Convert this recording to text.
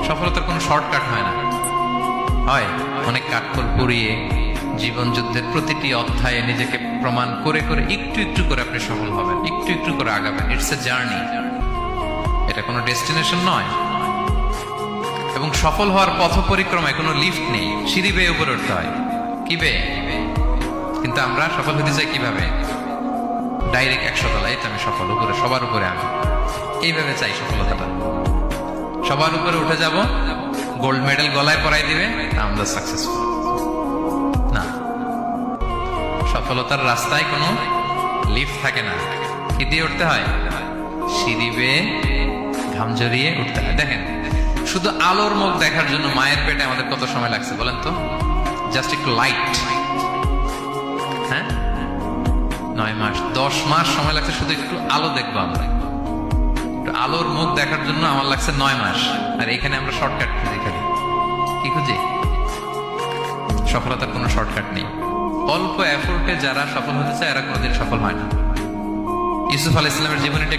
সফলতার কোনো শর্টকাট হয় না, হয় অনেক কাঠখড় পুড়িয়ে জীবন যুদ্ধের প্রতিটি অধ্যায়ে নিজেকে প্রমাণ করে করে একটু একটু করে আপনি সফল হবেন, একটু একটু করে আগাবেন। ইটস এ জার্নি, এটা কোনো ডেস্টিনেশন নয়। এবং সফল হওয়ার পথ পরিক্রমায় কোনো লিফট নেই, সিঁড়ি বেয়ে উপরে উঠতে হয়। কি বেয়ে? কিন্তু আমরা সফল হতে চাই কিভাবে? ডাইরেক্ট 100 তলা, এই তো আমি সফল, উপরে, সবার উপরে আমি, এইভাবে চাই সফলতাটা। সবার উপরে উঠে যাব, গোল্ড মেডেল গলায় পরাই দিবে, আমরা সাকসেসফুল না। সফলতার রাস্তায় কোনো লিফট থাকে না। কি দিয়ে উঠতে হয়? সিঁড়ি বেয়ে ঘাম জড়িয়ে উঠতে হয়। দেখেন, শুধু আলোর মুখ দেখার জন্য মায়ের পেটে আমাদের কত সময় লাগছে বলেন তো? জাস্ট একটু লাইট, হ্যাঁ, 9 মাস 10 মাস সময় লাগছে শুধু একটু আলো দেখবো আমরা। একটু আলোর মুখ দেখার জন্য আমার লাগছে 9 মাস। আর এখানে আমরা শর্টকাট খুঁজি, খালি কি খুঁজি? সফলতার কোনো শর্টকাট নেই। অল্প এফোর্টে যারা সফল হতে চায় এরা কোনোদিন সফল হয় না। ইউসুফ আলাইহিস সালামের জীবনীটা